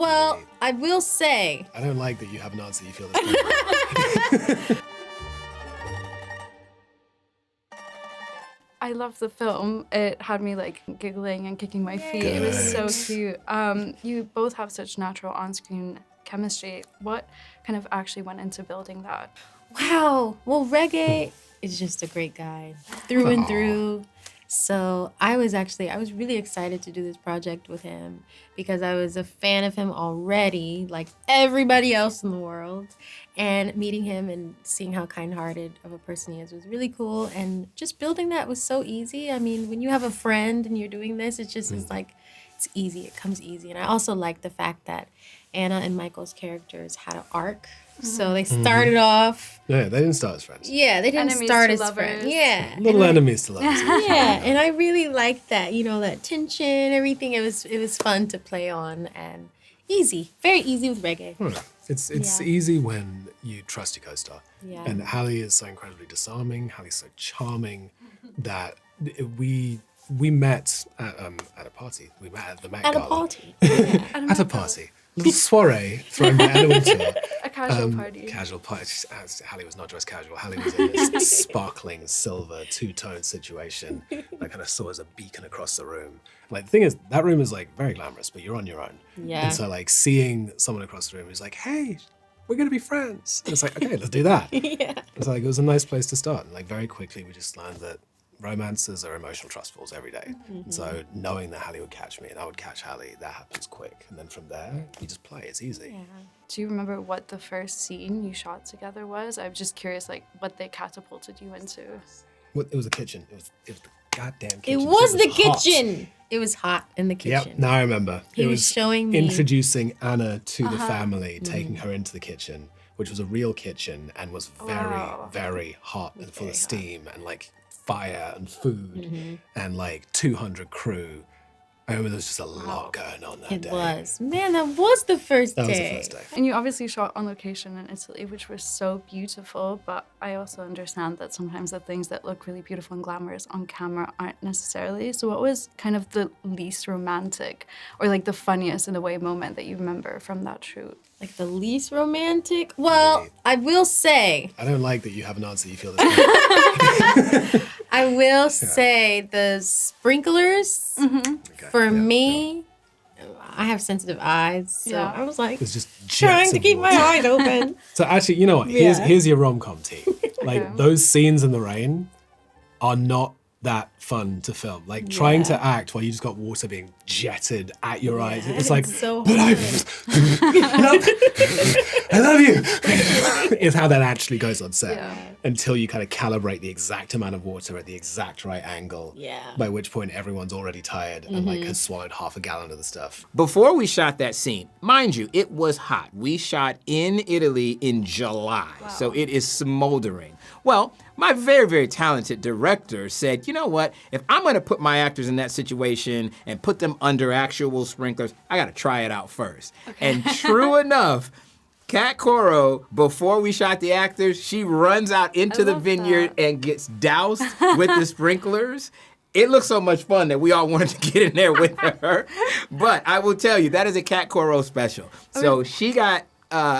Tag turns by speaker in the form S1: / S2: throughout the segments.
S1: Well, I will say...
S2: I don't like that you have an answer you feel this.
S3: I love the film. It had me like giggling and kicking my feet. It was so cute. You both have such natural on-screen chemistry. What kind of actually went into building that?
S1: Wow. Well, Rege is just a great guy through and through. So I was really excited to do this project with him because I was a fan of him already, like everybody else in the world. And meeting him and seeing how kind-hearted of a person he is was really cool. And just building that was so easy. I mean, when you have a friend and you're doing this, it's just it's like, it's easy. It comes easy. And I also like the fact that Anna and Michael's characters had an arc. So they started off...
S2: Yeah, they didn't start as friends.
S1: Yeah, they didn't
S3: Enemies
S1: start
S3: to
S1: as
S3: lovers.
S1: friends. Yeah.
S2: Little enemies to lovers.
S1: Yeah, and I really liked that, that tension, everything. It was fun to play on and easy. Very easy with Rege.
S2: It's easy when you trust your co-star.
S1: Yeah.
S2: And Halle is so incredibly disarming. Halle's so charming that we met at a party. We met at the Met Gala.
S1: At a party.
S2: At a party. Little soiree thrown by Anna Wintour.
S3: A casual party.
S2: Casual party. Halle was not dressed casual. Halle was in this sparkling silver two-tone situation that kind of saw as a beacon across the room. Like, the thing is, that room is like very glamorous, but you're on your own.
S1: Yeah.
S2: And so like seeing someone across the room who's like, hey, we're gonna be friends. And it's like, okay, let's do that.
S1: Yeah.
S2: It's like, it was a nice place to start. And like very quickly we just learned that romances are emotional trust falls every day. So knowing that Halle would catch me and I would catch Halle, that happens quick. And then from there, you just play. It's easy.
S1: Yeah.
S3: Do you remember what the first scene you shot together was? I'm just curious, like, what they catapulted you into.
S2: Well, it was the kitchen. It was the goddamn
S1: It
S2: kitchen.
S1: was
S2: So
S1: the
S2: hot.
S1: kitchen. It was hot in the kitchen.
S2: Yep, now I remember.
S1: He
S2: it
S1: was showing me.
S2: introducing Anna to the family, taking her into the kitchen, which was a real kitchen and was very, very hot and full of steam and like fire and food and like 200 crew. I remember there was just a lot going on that day.
S1: It was. Man, that was the first day.
S2: That was the first day.
S3: And you obviously shot on location in Italy, which was so beautiful, but I also understand that sometimes the things that look really beautiful and glamorous on camera aren't necessarily. So what was kind of the least romantic or like the funniest in a way moment that you remember from that shoot?
S1: Like the least romantic? Well, I will say...
S2: I don't like that you have an answer you feel this.
S1: I will say the sprinklers, for me, I have sensitive eyes, so I was like
S2: It's just
S1: trying
S2: jets
S1: to
S2: of
S1: keep my
S2: water.
S1: eyes open.
S2: So actually, you know what? Here's your rom-com team. Like those scenes in the rain are not that fun to film. Like trying to act while you just got water being jetted at your eyes. It's like,
S1: so
S2: but I love you. Is how that actually goes on set.
S3: Yeah.
S2: Until you kind of calibrate the exact amount of water at the exact right angle.
S1: Yeah.
S2: By which point everyone's already tired and like has swallowed half a gallon of the stuff.
S4: Before we shot that scene, mind you, it was hot. We shot in Italy in July, so it is smoldering. Well, my very, very talented director said, you know what, if I'm gonna put my actors in that situation and put them under actual sprinklers, I gotta try it out first. And true enough, Kat Coiro, before we shot the actors, she runs out into the vineyard and gets doused with the sprinklers. It looked so much fun that we all wanted to get in there with her. But I will tell you, that is a Kat Coiro special. So she got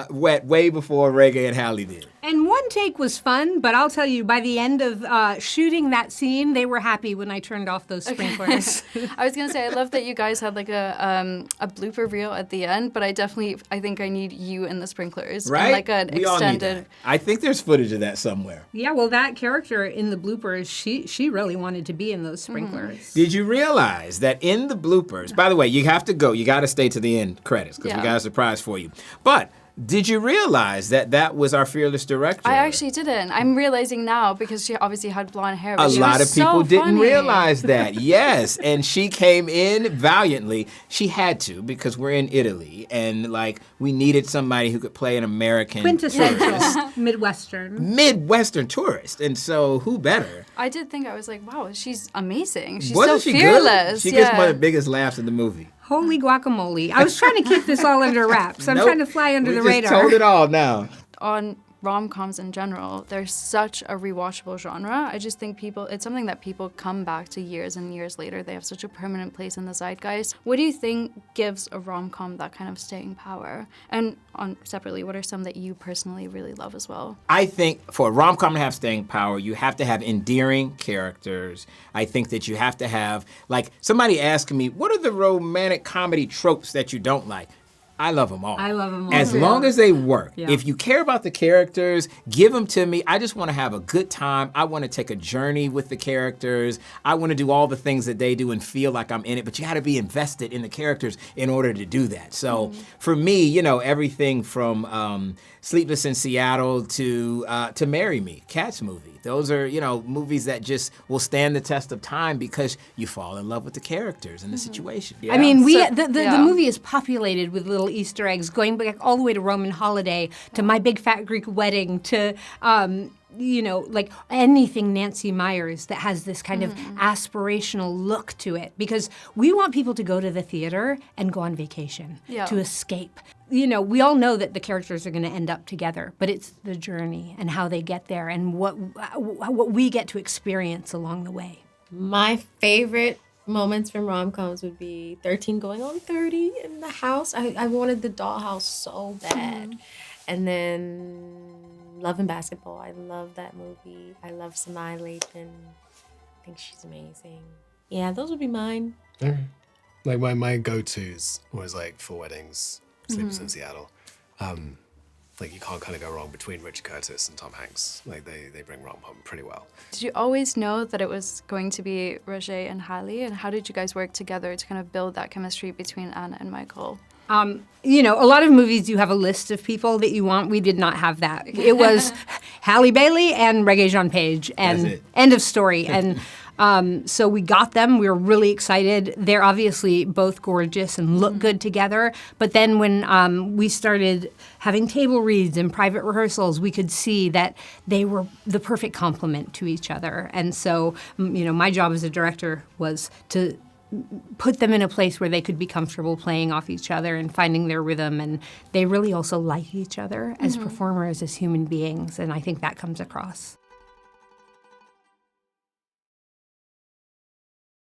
S4: wet way before Rege and Halle did.
S5: And one take was fun, but I'll tell you, by the end of shooting that scene, they were happy when I turned off those sprinklers.
S3: I was gonna say, I love that you guys had like a blooper reel at the end, but I think I need you in the sprinklers.
S4: Right?
S3: And like an
S4: We all need
S3: extended.
S4: that. I think there's footage of that somewhere.
S5: Yeah, well, that character in the bloopers, she really wanted to be in those sprinklers.
S4: Did you realize that in the bloopers, by the way, you have to go, you gotta stay to the end credits because we got a surprise for you. But did you realize that that was our fearless director?
S3: I actually didn't. I'm realizing now because she obviously had blonde hair. But
S4: A
S3: she
S4: lot
S3: was
S4: of people
S3: so
S4: didn't
S3: funny.
S4: realize that. Yes, and she came in valiantly. She had to because we're in Italy and like we needed somebody who could play an American
S5: Quintessential
S4: Midwestern tourist. And so who better?
S3: I did think, I was like, wow, she's amazing. She's
S4: Wasn't
S3: so
S4: she
S3: fearless.
S4: Good? She gets one of the biggest laughs in the movie.
S5: Holy guacamole. I was trying to keep this all under wraps. I'm trying to fly under the
S4: We
S5: radar.
S4: just told it all now.
S3: On rom-coms in general, they're such a rewatchable genre. I just think it's something that people come back to years and years later. They have such a permanent place in the zeitgeist. What do you think gives a rom-com that kind of staying power? And separately, what are some that you personally really love as well?
S4: I think for a rom-com to have staying power, you have to have endearing characters. I think that you have to have, like, somebody asking me, what are the romantic comedy tropes that you don't like? I love them all.
S5: I love them all.
S4: As long as they work.
S5: Yeah.
S4: If you care about the characters, give them to me. I just want to have a good time. I want to take a journey with the characters. I want to do all the things that they do and feel like I'm in it. But you got to be invested in the characters in order to do that. So for me, you know, everything from Sleepless in Seattle to Marry Me, Kat's movie. Those are, you know, movies that just will stand the test of time because you fall in love with the characters and the situation.
S5: I mean, the movie is populated with little Easter eggs, going back all the way to Roman Holiday, to My Big Fat Greek Wedding, to you know, like anything Nancy Meyers that has this kind of aspirational look to it, because we want people to go to the theater and go on vacation, to escape. You know, we all know that the characters are going to end up together, but it's the journey and how they get there and what we get to experience along the way.
S1: My favorite moments from rom-coms would be 13 going on 30 in the house. I wanted the dollhouse so bad. And then Love and Basketball. I love that movie. I love Sanaa Lathan. I think she's amazing. Yeah, those would be mine.
S2: Like my go-tos was like for weddings, Sleepless in Seattle. Like you can't kind of go wrong between Richard Curtis and Tom Hanks. Like they bring rom-com pretty well.
S3: Did you always know that it was going to be Rege and Halle? And how did you guys work together to kind of build that chemistry between Anna and Michael?
S5: You know, a lot of movies you have a list of people that you want. We did not have that. It was Halle Bailey and Rege-Jean Page, and end of story. And so we got them. We were really excited. They're obviously both gorgeous and look good together. But then when we started having table reads and private rehearsals, we could see that they were the perfect complement to each other. And so, you know, my job as a director was to put them in a place where they could be comfortable playing off each other and finding their rhythm. And they really also like each other as performers, as human beings. And I think that comes across.